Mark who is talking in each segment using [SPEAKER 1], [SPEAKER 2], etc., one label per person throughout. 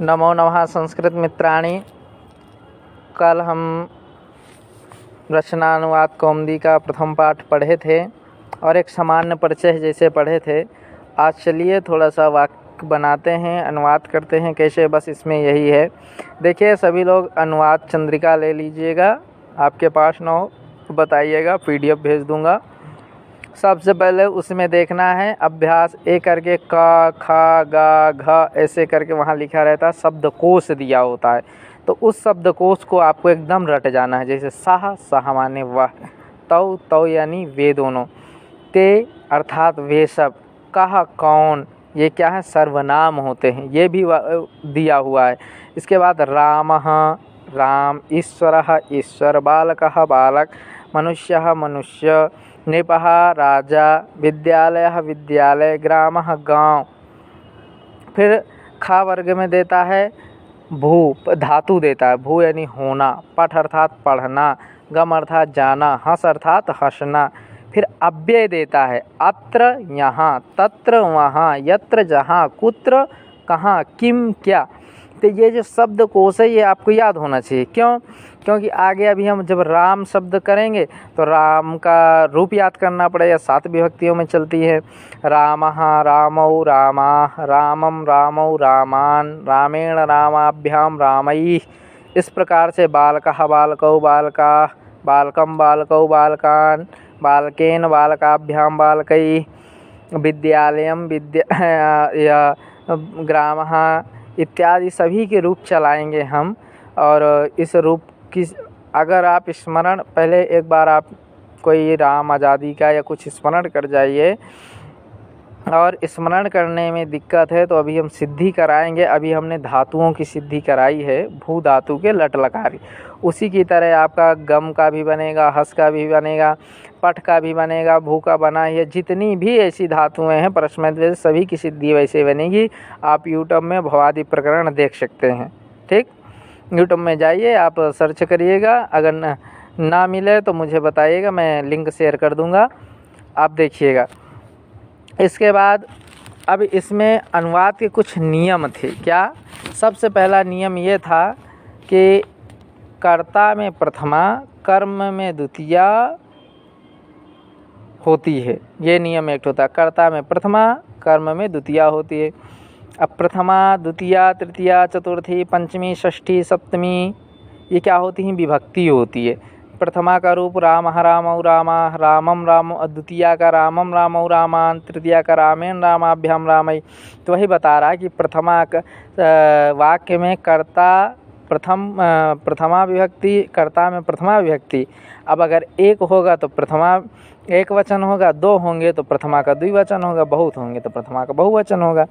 [SPEAKER 1] नमो नमः संस्कृत मित्राणि। कल हम रचनानुवाद कौमुदी का प्रथम पाठ पढ़े थे और एक सामान्य परिचय जैसे पढ़े थे। आज चलिए थोड़ा सा वाक्य बनाते हैं, अनुवाद करते हैं। कैसे, बस इसमें यही है। देखिए, सभी लोग अनुवाद चंद्रिका ले लीजिएगा, आपके पास ना हो तो बताइएगा, PDF भेज दूँगा। सबसे पहले उसमें देखना है अभ्यास ए करके क ख ग घ ऐसे करके वहाँ लिखा रहता है, शब्दकोश दिया होता है। तो उस शब्दकोश को आपको एकदम रट जाना है। जैसे सह, सह माने वह, तौ, तौ यानी वे दोनों, ते अर्थात वे सब, कह कौन, ये क्या है, सर्वनाम होते हैं, ये भी दिया हुआ है। इसके बाद रामः राम, ईश्वरः ईश्वर, बालकः बालक, मनुष्यः मनुष्य, नृपः राजा, विद्यालयः विद्यालय, ग्रामः गांव। फिर ख वर्ग में देता है भू, धातु देता है, भू यानी होना, पठ अर्थात पढ़ना, गम अर्थात जाना, हंस अर्थात हंसना। फिर अव्यय देता है अत्र यहाँ, तत्र वहाँ, यत्र जहाँ, कुत्र कहाँ, किम क्या। तो ये जो शब्दकोश है ये आपको याद होना चाहिए। क्यों? क्योंकि आगे अभी हम जब राम शब्द करेंगे तो राम का रूप याद करना पड़ेगा। 7 विभक्तियों में चलती है। रामः रामौ रामाः, रामं रामौ रामान्, रामेण रामाभ्याम रामैः। इस प्रकार से बालकः बालकौ बालकाः, बालकं बालकौ बालकान्, बालकेन बालकाभ्याम बालकैः, विद्यालयं ग्रामः इत्यादि सभी के रूप चलाएंगे हम। और इस रूप की अगर आप स्मरण, पहले एक बार आप कोई राम आज़ादी का या कुछ स्मरण कर जाइए, और स्मरण करने में दिक्कत है तो अभी हम सिद्धि कराएंगे। अभी हमने धातुओं की सिद्धि कराई है, भू धातु के लट लकारी। उसी की तरह आपका गम का भी बनेगा, हस का भी बनेगा, पठ का भी बनेगा, भू का बना है। जितनी भी ऐसी धातुएं हैं परस्मैद्वय सभी की सिद्धि वैसे बनेगी। आप यूट्यूब में भवादि प्रकरण देख सकते हैं। ठीक, यूट्यूब में जाइए, आप सर्च करिएगा। अगर ना मिले तो मुझे बताइएगा, मैं लिंक शेयर कर दूँगा, आप देखिएगा। इसके बाद अब इसमें अनुवाद के कुछ नियम थे। क्या? सबसे पहला नियम ये था कि कर्ता में प्रथमा, कर्म में द्वितीया होती है। ये नियम एक होता है, कर्ता में प्रथमा, कर्म में द्वितीया होती है। अब प्रथमा, द्वितीया, तृतीया, चतुर्थी, पंचमी, षष्ठी, सप्तमी, ये क्या होती हैं? विभक्ति होती है। प्रथमा का रूप रामः रामौ रामाः, रामं रामौ, द्वितीया का रामं रामौ रामान्, तृतीया का रामेण रामाभ्याम रामै। तो वही बता रहा है कि प्रथमा वाक्य में कर्ता प्रथमा विभक्ति, कर्ता में प्रथमा विभक्ति। अब अगर एक होगा तो प्रथमा एक वचन होगा, 2 होंगे तो प्रथमा का द्विवचन होगा, बहुत होंगे तो प्रथमा का बहुवचन होगा।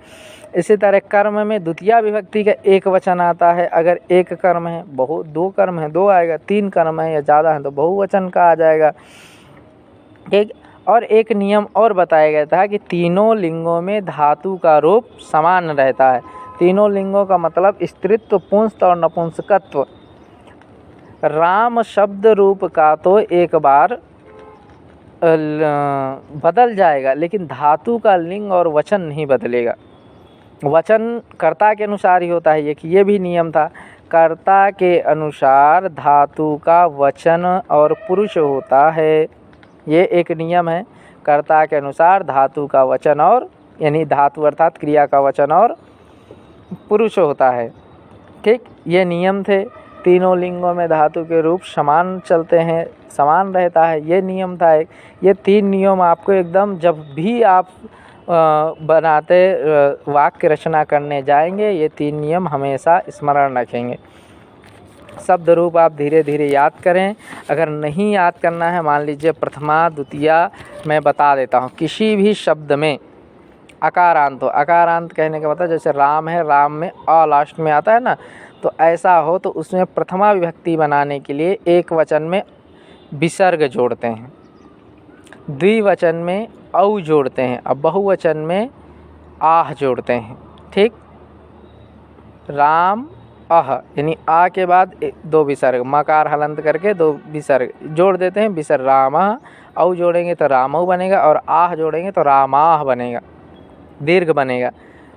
[SPEAKER 1] इसी तरह कर्म में द्वितीया विभक्ति का एक वचन आता है। अगर एक कर्म है, 2 कर्म है 2 आएगा, 3 कर्म है या ज़्यादा है तो बहुवचन का आ जाएगा। ठीक। और एक नियम और बताया गया था कि तीनों लिंगों में धातु का रूप समान रहता है। तीनों लिंगों का मतलब स्त्रीत्व, पुंस्त्व और नपुंसकत्व। राम शब्द रूप का तो एक बार बदल जाएगा, लेकिन धातु का लिंग और वचन नहीं बदलेगा। वचन कर्ता के अनुसार ही होता है। ये भी नियम था, कर्ता के अनुसार धातु का वचन और पुरुष होता है। ये एक नियम है, कर्ता के अनुसार धातु का वचन और, यानी धातु अर्थात क्रिया का वचन और पुरुष होता है। ठीक, ये नियम थे। तीनों लिंगों में धातु के रूप समान चलते हैं, समान रहता है, ये नियम था एक। ये 3 नियम आपको एकदम, जब भी आप बनाते वाक्य रचना करने जाएंगे, ये 3 नियम हमेशा स्मरण रखेंगे। शब्द रूप आप धीरे धीरे याद करें। अगर नहीं याद करना है, मान लीजिए प्रथमा द्वितीया मैं बता देता हूँ। किसी भी शब्द में अकारांत हो, अकारांत कहने का मतलब जैसे राम है, राम में अ लास्ट में आता है ना, तो ऐसा हो तो उसमें प्रथमा विभक्ति बनाने के लिए एक वचन में विसर्ग जोड़ते हैं, द्विवचन में औ जोड़ते हैं, अब बहुवचन में आह जोड़ते हैं। ठीक, राम अह यानी आ के बाद 2 विसर्ग, मकार हलंत करके 2 विसर्ग जोड़ देते हैं। विसर्ग रामः, औ जोड़ेंगे तो रामौ बनेगा, और आह जोड़ेंगे तो रामाह बनेगा, दीर्घ बनेगा।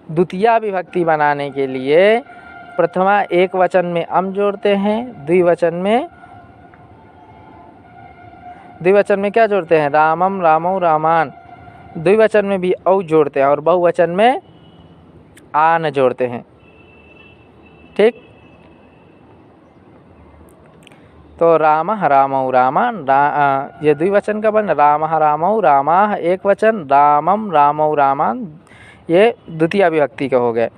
[SPEAKER 1] द्वितीया विभक्ति बनाने के लिए प्रथमा एक वचन में अम जोड़ते हैं, द्विवचन में क्या जोड़ते हैं? रामम रामौ रामान। द्विवचन में भी औ जोड़ते हैं और बहुवचन में आन जोड़ते हैं। ठीक, तो रामः रामौ रामान, ये द्विवचन का बन, रामः रामौ रामाः एक वचन, रामम रामौ रामान ये द्वितीय विभक्ति के हो गए।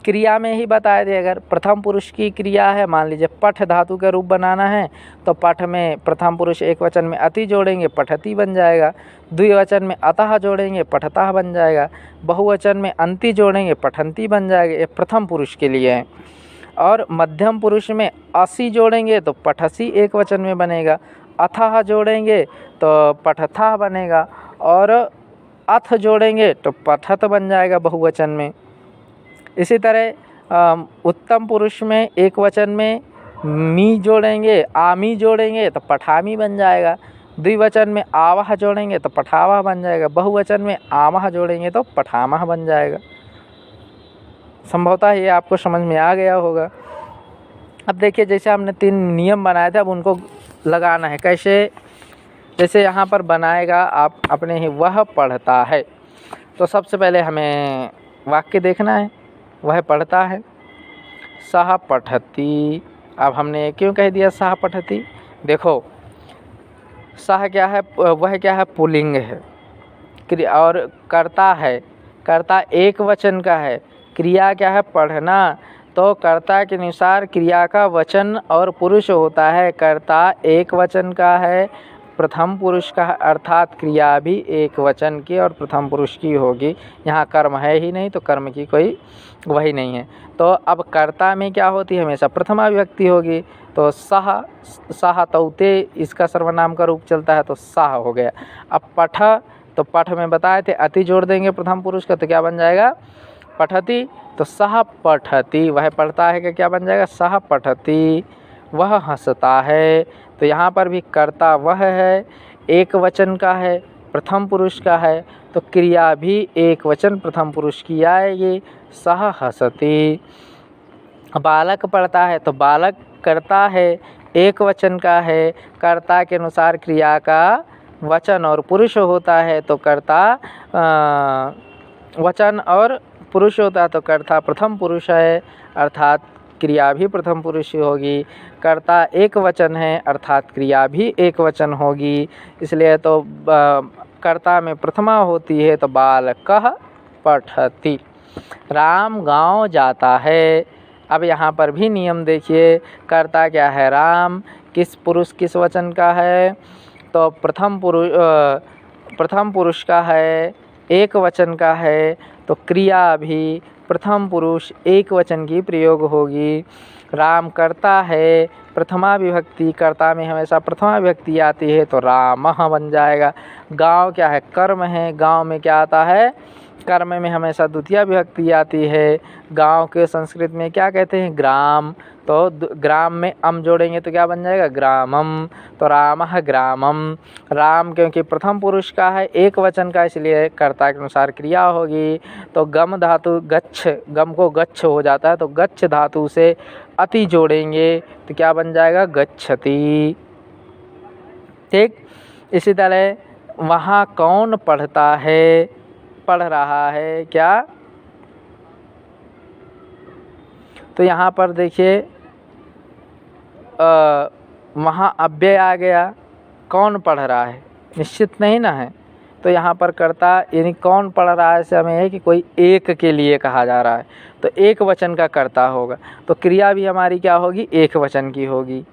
[SPEAKER 1] क्रिया में ही बताए थे, अगर प्रथम पुरुष की क्रिया है, मान लीजिए पठ धातु का रूप बनाना है तो पठ में प्रथम पुरुष एक वचन में अति जोड़ेंगे, पठति बन जाएगा। द्विवचन में अतः जोड़ेंगे, पठतः बन जाएगा। बहुवचन में अंति जोड़ेंगे, पठंती बन जाएगा। ये प्रथम पुरुष के लिए है। और मध्यम पुरुष में असि जोड़ेंगे तो पठसी एक वचन में बनेगा, अथः जोड़ेंगे तो पठथः बनेगा, और अथ जोड़ेंगे तो पठत बन जाएगा बहुवचन में। इसी तरह उत्तम पुरुष में एक वचन में मी जोड़ेंगे, आमी जोड़ेंगे तो पठामी बन जाएगा। द्विवचन में आवह जोड़ेंगे तो पठावह बन जाएगा। बहुवचन में आमह जोड़ेंगे तो पठामह बन जाएगा। संभवतः ये आपको समझ में आ गया होगा। अब देखिए, जैसे हमने 3 नियम बनाए थे, अब उनको लगाना है। कैसे? जैसे यहाँ पर बनाएगा आप अपने ही, वह पढ़ता है। तो सबसे पहले हमें वाक्य देखना है, वह पढ़ता है। सह पठति। अब हमने क्यों कह दिया सह पठति? देखो, सह क्या है? वह क्या है? पुल्लिंग है। और कर्ता है, कर्ता एक वचन का है। क्रिया क्या है? पढ़ना। तो कर्ता के अनुसार क्रिया का वचन और पुरुष होता है। कर्ता एक वचन का है, प्रथम पुरुष का, अर्थात क्रिया भी एक वचन की और प्रथम पुरुष की होगी। यहाँ कर्म है ही नहीं, तो कर्म की कोई वही नहीं है। तो अब कर्ता में क्या होती है? हमेशा प्रथमा विभक्ति होगी। तो सह तौते इसका सर्वनाम का रूप चलता है, तो सह हो गया। अब पठ, तो पठ में बताए थे अति जोड़ देंगे प्रथम पुरुष का, तो क्या बन जाएगा? पठति। तो सह पठति, वह पढ़ता है, क्या बन जाएगा? सह पठति। वह हंसता है, तो यहाँ पर भी कर्ता वह है, एक वचन का है, प्रथम पुरुष का है, तो क्रिया भी एक वचन प्रथम पुरुष की आएगी। सह हंसति। बालक पढ़ता है, तो बालक कर्ता है, एक वचन का है, कर्ता के अनुसार क्रिया का वचन और पुरुष होता है, तो कर्ता वचन और पुरुष होता है, तो कर्ता प्रथम पुरुष है, अर्थात क्रिया भी प्रथम पुरुष होगी। कर्ता एक वचन है, अर्थात क्रिया भी एक वचन होगी। इसलिए तो कर्ता में प्रथमा होती है, तो बालकः पठति। राम गांव जाता है। अब यहाँ पर भी नियम देखिए, कर्ता क्या है? राम। किस पुरुष किस वचन का है? तो प्रथम पुरुष का है, एक वचन का है, तो क्रिया भी प्रथम पुरुष एक वचन की प्रयोग होगी। राम कर्ता है, प्रथमा विभक्ति, कर्ता में हमेशा प्रथमा विभक्ति आती है, तो रामः बन जाएगा। गांव क्या है? कर्म है। गांव में क्या आता है? कर्म में हमेशा द्वितीय विभक्ति आती है। गांव के संस्कृत में क्या कहते हैं? ग्राम। तो ग्राम में अम जोड़ेंगे तो क्या बन जाएगा? ग्रामम। तो रामः ग्रामम। राम क्योंकि प्रथम पुरुष का है, एक वचन का, इसलिए कर्ता के अनुसार क्रिया होगी। तो गम धातु गच्छ, गम को गच्छ हो जाता है, तो गच्छ धातु से अति जोड़ेंगे तो क्या बन जाएगा? गच्छति। ठीक, इसी तरह वहाँ कौन पढ़ता है? पढ़ रहा है क्या? तो यहाँ पर देखिए, वहाँ अव्यय आ गया। कौन पढ़ रहा है? निश्चित नहीं ना है, तो यहाँ पर कर्ता यानी कौन पढ़ रहा है से हमें है कि कोई एक के लिए कहा जा रहा है, तो एक वचन का कर्ता होगा, तो क्रिया भी हमारी क्या होगी? एक वचन की होगी।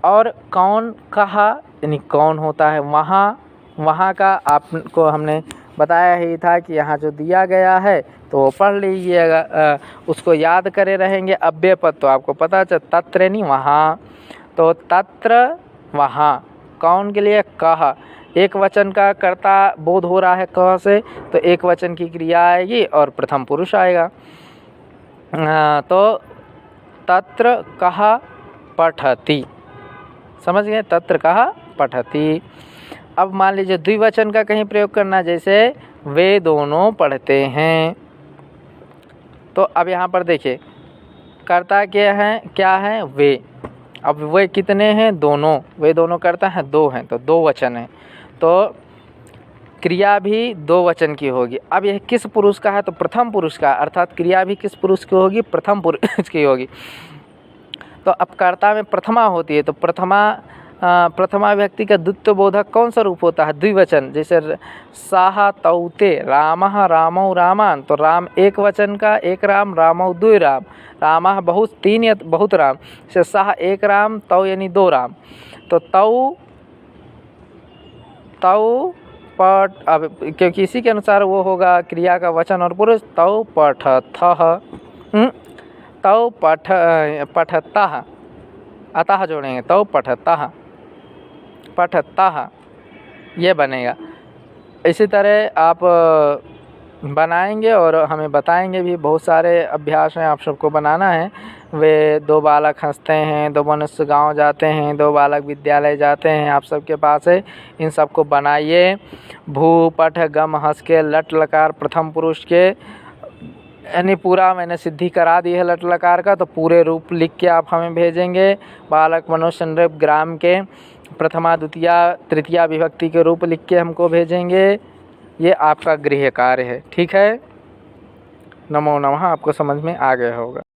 [SPEAKER 1] और कौन कहा, यानी कौन होता है? वहाँ का आपको हमने बताया ही था कि यहाँ जो दिया गया है तो वो पढ़ लीजिएगा, उसको याद करे रहेंगे। अव्यय पद तो आपको पता चल, तत्र नहीं वहाँ, तो तत्र वहाँ। कौन के लिए? कह, एक वचन का कर्ता बोध हो रहा है कह से, तो एक वचन की क्रिया आएगी और प्रथम पुरुष आएगा। तो तत्र कह पठति, समझ गए? तत्र कह पठति। अब मान लीजिए द्विवचन का कहीं प्रयोग करना, जैसे वे दोनों पढ़ते हैं, तो अब यहाँ पर देखिए कर्ता क्या है वे। अब वे कितने हैं, दोनों, वे दोनों कर्ता हैं, दो हैं, तो दो वचन है, तो क्रिया भी दो वचन की होगी। अब यह किस पुरुष का है, तो प्रथम पुरुष का, अर्थात क्रिया भी किस पुरुष की होगी, प्रथम पुरुष की होगी। तो अब कर्ता में प्रथमा होती है, तो प्रथमा व्यक्ति का द्वित्व बोधक कौन सा रूप होता है, द्विवचन। जैसे साहा तौते रामः रामौ रामान, तो राम एक वचन का, एक राम, रामौ द्वि राम, रामः बहुत, तीन या बहुत राम, जैसे साह एक राम, तौ यानी दो राम, तो तौ पठ, अब क्योंकि इसी के अनुसार वो होगा क्रिया का वचन और पुरुष, तौ पठथः, तौ पठतः, अतः जोड़ेंगे, तौ पठतः ये बनेगा। इसी तरह आप बनाएंगे और हमें बताएंगे भी। बहुत सारे अभ्यास हैं, आप सबको बनाना है। वे दो बालक हंसते हैं, दो मनुष्य गांव जाते हैं, दो बालक विद्यालय जाते हैं, आप सबके पास है, इन सबको बनाइए। भू पठ गम हंस के लट लकार प्रथम पुरुष के, यानी पूरा मैंने सिद्धि करा दी है लट लकार का, तो पूरे रूप लिख के आप हमें भेजेंगे। बालक मनुष्य नृप ग्राम के प्रथमा द्वितीया तृतीया विभक्ति के रूप लिख के हमको भेजेंगे। ये आपका गृह कार्य है, ठीक है। नमो नमः, आपको समझ में आ गया होगा।